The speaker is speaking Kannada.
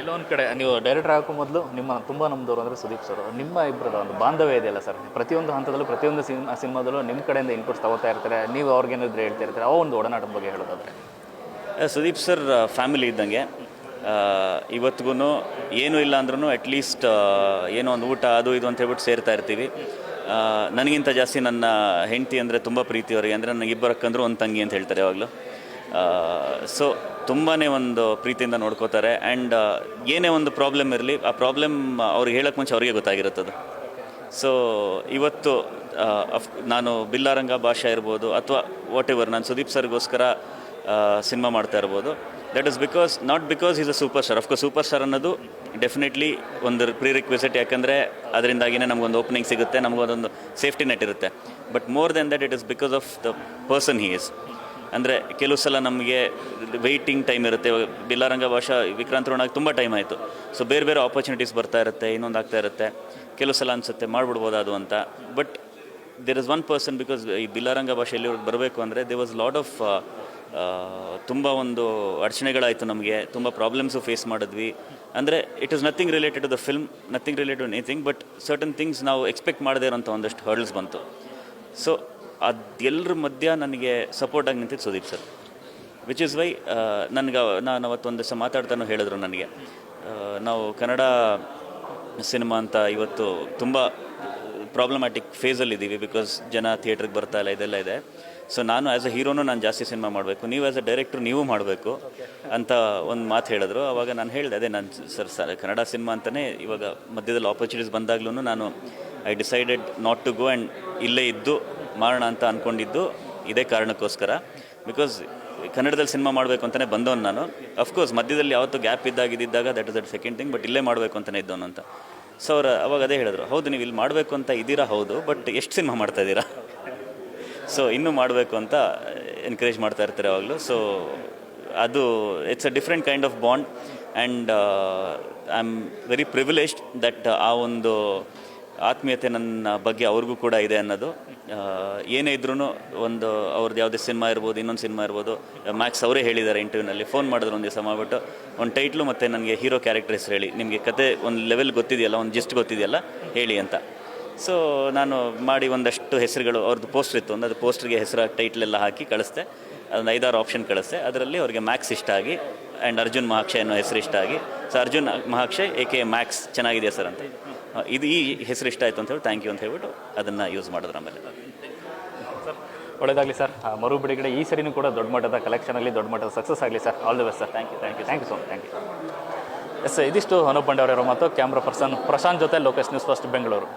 ಎಲ್ಲೋ ಒಂದು ಕಡೆ ನೀವು ಡೈರೆಕ್ಟರ್ ಹಾಕೋ ಮೊದಲು ನಿಮ್ಮ ತುಂಬ ನಮ್ಮದವರು ಅಂದರೆ ಸುದೀಪ್ ಸರ್, ನಿಮ್ಮ ಇಬ್ಬರದ ಒಂದು ಬಾಂಧವ್ಯ ಇದೆಯಲ್ಲ ಸರ್, ಪ್ರತಿಯೊಂದು ಹಂತದಲ್ಲೂ ಪ್ರತಿಯೊಂದು ಸಿನಿಮಾದಲ್ಲೂ ನಿಮ್ಮ ಕಡೆಯಿಂದ ಇನ್ಪುಟ್ಸ್ ತಗೋತಾ ಇರ್ತಾರೆ, ನೀವು ಅವ್ರಿಗೇನಾದ್ರು ಹೇಳ್ತಾ ಇರ್ತಾರೆ, ಆ ಒಂದು ಒಡನಾಟದ ಬಗ್ಗೆ ಹೇಳೋದಾದರೆ. ಸುದೀಪ್ ಸರ್ ಫ್ಯಾಮಿಲಿ ಇದ್ದಂಗೆ. ಇವತ್ತಿಗೂ ಏನೂ ಇಲ್ಲ ಅಂದ್ರೂ ಅಟ್ಲೀಸ್ಟ್ ಏನೋ ಒಂದು ಊಟ ಅದು ಇದು ಅಂತ ಹೇಳ್ಬಿಟ್ಟು ಸೇರ್ತಾ ಇರ್ತೀವಿ. ನನಗಿಂತ ಜಾಸ್ತಿ ನನ್ನ ಹೆಂಡತಿ ಅಂದರೆ ತುಂಬ ಪ್ರೀತಿ ಅವರಿಗೆ. ಅಂದರೆ ನನಗೆ ಇಬ್ಬರಕ್ಕಂದ್ರೂ ಒಂದು ತಂಗಿ ಅಂತ ಹೇಳ್ತಾರೆ ಯಾವಾಗಲೂ. ಸೊ ತುಂಬಾ ಒಂದು ಪ್ರೀತಿಯಿಂದ ನೋಡ್ಕೋತಾರೆ. ಆ್ಯಂಡ್ ಏನೇ ಒಂದು ಪ್ರಾಬ್ಲಮ್ ಇರಲಿ, ಆ ಪ್ರಾಬ್ಲಮ್ ಅವ್ರಿಗೆ ಹೇಳೋಕ್ಕೆ ಮುಂಚೆ ಅವ್ರಿಗೆ ಗೊತ್ತಾಗಿರುತ್ತದೆ. ಸೊ ಇವತ್ತು ನಾನು ಬಿಲ್ಲಾರಂಗ ಭಾಷಾ ಇರ್ಬೋದು ಅಥವಾ ವಾಟ್ ಎವರ್ ನಾನು ಸುದೀಪ್ ಸರ್ಗೋಸ್ಕರ ಸಿನಿಮಾ ಮಾಡ್ತಾ ಇರ್ಬೋದು, that is not because is a super star. Of course super star ಅನ್ನೋದು ಡೆಫಿನೆಟ್ಲಿ ಒಂದು ಪ್ರೀರಿಕ್ವಿಸಿಟ್, ಯಾಕಂದರೆ ಅದರಿಂದಾಗಿಯೇ ನಮಗೊಂದು ಓಪನಿಂಗ್ ಸಿಗುತ್ತೆ, ನಮಗೊಂದೊಂದು ಸೇಫ್ಟಿ ನೆಟ್ ಇರುತ್ತೆ. But more than that it is because of the person he is. ಅಂದರೆ ಕೆಲವು ಸಲ ನಮಗೆ ವೆಯ್ಟಿಂಗ್ ಟೈಮ್ ಇರುತ್ತೆ. ಬಿಲ್ಲಾರಂಗ ಭಾಷಾ ವಿಕ್ರಾಂತ್ ರೋಣಾಗಿ ತುಂಬ ಟೈಮ್ ಆಯಿತು. ಸೊ ಬೇರೆ ಬೇರೆ ಆಪರ್ಚುನಿಟೀಸ್ ಬರ್ತಾ ಇರುತ್ತೆ, ಇನ್ನೊಂದು ಆಗ್ತಾ ಇರುತ್ತೆ. ಕೆಲವು ಸಲ ಅನಿಸುತ್ತೆ ಮಾಡ್ಬಿಡ್ಬೋದು ಅದು ಅಂತ. But there is one person, because ಈ ಬಿಲ್ಲಾರಂಗ ಭಾಷೆ ಎಲ್ಲಿವರೆಗೆ ಬರಬೇಕು ಅಂದರೆ ದೇ ವಾಸ್ ಲಾಟ್ ಆಫ್ ತುಂಬ ಒಂದು ಅಡಚಣೆಗಳಾಯಿತು ನಮಗೆ, ತುಂಬ ಪ್ರಾಬ್ಲಮ್ಸು ಫೇಸ್ ಮಾಡಿದ್ವಿ. ಅಂದರೆ it is nothing related to the film, nothing related to anything, but certain things ನಾವು ಎಕ್ಸ್ಪೆಕ್ಟ್ ಮಾಡದೇ ಇರೋಂಥ ಒಂದಷ್ಟು ಹರ್ಡಲ್ಸ್ ಬಂತು. ಸೊ ಅದೆಲ್ಲರ ಮಧ್ಯ ನನಗೆ ಸಪೋರ್ಟಾಗಿ ನಿಂತಿದ್ದು Sudeep sir, which is why ನಾನು ಅವತ್ತೊಂದು ದಿವಸ ಮಾತಾಡ್ತಾನೂ ಹೇಳಿದ್ರು ನನಗೆ, ನಾವು ಕನ್ನಡ ಸಿನಿಮಾ ಅಂತ ಇವತ್ತು ತುಂಬ ಪ್ರಾಬ್ಲಮ್ಯಾಟಿಕ್ ಫೇಸಲ್ಲಿದ್ದೀವಿ, ಬಿಕಾಸ್ ಜನ ಥಿಯೇಟ್ರಿಗೆ ಬರ್ತಾ ಇಲ್ಲ, ಇದೆಲ್ಲ ಇದೆ. ಸೊ ನಾನು ಆ್ಯಸ್ ಅ ಹೀರೋನು ನಾನು ಜಾಸ್ತಿ ಸಿನಿಮಾ ಮಾಡಬೇಕು, ನೀವು ಆ್ಯಸ್ ಅ ಡೈರೆಕ್ಟ್ರು ನೀವು ಮಾಡಬೇಕು ಅಂತ ಒಂದು ಮಾತು ಹೇಳಿದ್ರು. ಆವಾಗ ನಾನು ಹೇಳಿದೆ, ಅದೇ ನಾನು ಸರ್ ಕನ್ನಡ ಸಿನಿಮಾ ಅಂತಲೇ ಇವಾಗ ಮಧ್ಯದಲ್ಲಿ ಆಪರ್ಚುನಿಟೀಸ್ ಬಂದಾಗ್ಲೂ ನಾನು I decided not to go and ಇಲ್ಲೇ ಇದ್ದು ಮಾಡೋಣ ಅಂತ ಅಂದ್ಕೊಂಡಿದ್ದು ಇದೇ ಕಾರಣಕ್ಕೋಸ್ಕರ. ಬಿಕಾಸ್ ಕನ್ನಡದಲ್ಲಿ ಸಿನಿಮಾ ಮಾಡಬೇಕು ಅಂತಲೇ ಬಂದವನು ನಾನು. ಅಫ್ಕೋರ್ಸ್ ಮಧ್ಯದಲ್ಲಿ ಯಾವತ್ತೂ ಗ್ಯಾಪ್ ಇದ್ದಾಗ that is that second thing, but ಇಲ್ಲೇ ಮಾಡಬೇಕು ಅಂತಲೇ ಇದ್ದವನು ಅಂತ. ಸೊ ಅವ್ರು ಅವಾಗ ಅದೇ ಹೇಳಿದ್ರು, ಹೌದು ನೀವು ಇಲ್ಲಿ ಮಾಡಬೇಕು ಅಂತ ಇದ್ದೀರಾ, ಹೌದು, ಬಟ್ ಎಷ್ಟು ಸಿನಿಮಾ ಮಾಡ್ತಾಯಿದ್ದೀರಾ, ಸೊ ಇನ್ನೂ ಮಾಡಬೇಕು ಅಂತ ಎನ್ಕರೇಜ್ ಮಾಡ್ತಾ ಇರ್ತಾರೆ ಯಾವಾಗಲೂ. ಸೊ ಅದು it's a different kind of bond. And I am very privileged that ಆ ಒಂದು ಆತ್ಮೀಯತೆ ನನ್ನ ಬಗ್ಗೆ ಅವ್ರಿಗೂ ಕೂಡ ಇದೆ ಅನ್ನೋದು. ಏನೇ ಇದ್ರೂ ಒಂದು ಅವ್ರದ್ದು ಯಾವುದೇ ಸಿನಿಮಾ ಇರ್ಬೋದು, ಇನ್ನೊಂದು ಸಿನಿಮಾ ಇರ್ಬೋದು, ಮ್ಯಾಕ್ಸ್ ಅವರೇ ಹೇಳಿದ್ದಾರೆ ಇಂಟರ್ವ್ಯೂನಲ್ಲಿ, ಫೋನ್ ಮಾಡಿದ್ರು ಒಂದು ದಿವಸ ಮಾಡಿಬಿಟ್ಟು, ಒಂದು ಟೈಟ್ಲು ಮತ್ತು ನನಗೆ ಹೀರೋ ಕ್ಯಾರೆಕ್ಟರ್ ಹೆಸರು ಹೇಳಿ, ನಿಮಗೆ ಕತೆ ಒಂದು ಲೆವೆಲ್ ಗೊತ್ತಿದೆಯಲ್ಲ, ಒಂದು ಜಿಸ್ಟ್ ಗೊತ್ತಿದೆಯಲ್ಲ ಹೇಳಿ ಅಂತ. ಸೊ ನಾನು ಮಾಡಿ ಒಂದಷ್ಟು ಹೆಸರುಗಳು, ಅವ್ರದ್ದು ಪೋಸ್ಟರ್ ಇತ್ತು, ಒಂದು ಅದು ಪೋಸ್ಟ್ರಿಗೆ ಹೆಸರು ಟೈಟ್ಲೆಲ್ಲ ಹಾಕಿ ಕಳಿಸ್ದೆ. ಅದೊಂದು 5-6 ಆಪ್ಷನ್ ಕಳಿಸ್ದೆ. ಅದರಲ್ಲಿ ಅವ್ರಿಗೆ ಮ್ಯಾಕ್ಸ್ ಇಷ್ಟ ಆಗಿ ಆ್ಯಂಡ್ ಅರ್ಜುನ್ ಮಹಾಕ್ಷಯ್ ಅನ್ನೋ ಹೆಸರು ಇಷ್ಟ ಆಗಿ, ಸೊ ಅರ್ಜುನ್ ಮಹಾಕ್ಷಯ್ ಏಕೆ ಮ್ಯಾಕ್ಸ್ ಚೆನ್ನಾಗಿದೆ ಸರ್ ಅಂತ, ಇದು ಈ ಹೆಸರು ಇಷ್ಟ ಆಯಿತು ಅಂತ ಹೇಳಿ ಥ್ಯಾಂಕ್ ಯು ಅಂತ ಹೇಳ್ಬಿಟ್ಟು ಅದನ್ನು ಯೂಸ್ ಮಾಡಿದ್ರು. ಆಮೇಲೆ ಸರ್ ಒಳ್ಳೆಯದಾಗಲಿ ಸರ್, ಮರು ಬಿಡುಗಡೆ ಈ ಸರಿನೂ ಕೂಡ ದೊಡ್ಡ ಮಟ್ಟದ ಕಲೆಕ್ಷನಲ್ಲಿ ದೊಡ್ಡ ಮಟ್ಟದ ಸಕ್ಸಸ್ ಆಗಲಿ sir. All the best sir. Thank you so much. Thank you. Yes, ಇದಿಷ್ಟು ಅನೂಪ್ ಬಂಡೆ ಅವರ ಮತ್ತು ಕ್ಯಾಮ್ರಾ ಪರ್ಸನ್ ಪ್ರಶಾಂತ್ ಜೊತೆ ಲೋಕೇಶ್ ನ್ಯೂಸ್ ಫಸ್ಟ್ ಬೆಂಗಳೂರು.